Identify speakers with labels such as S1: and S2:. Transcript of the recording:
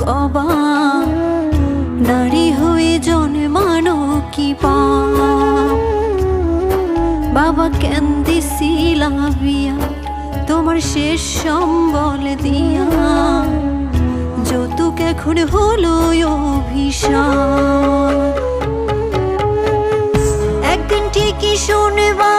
S1: অবাক, নারী হয়ে জন্মানো কি পাপ। বাবা কেন দিছিলা বিয়া তোমার শেষ সম্বল দিয়া, যৌতুক এখন হলো অভিশাপ। একদিন ঠিকই শুনবা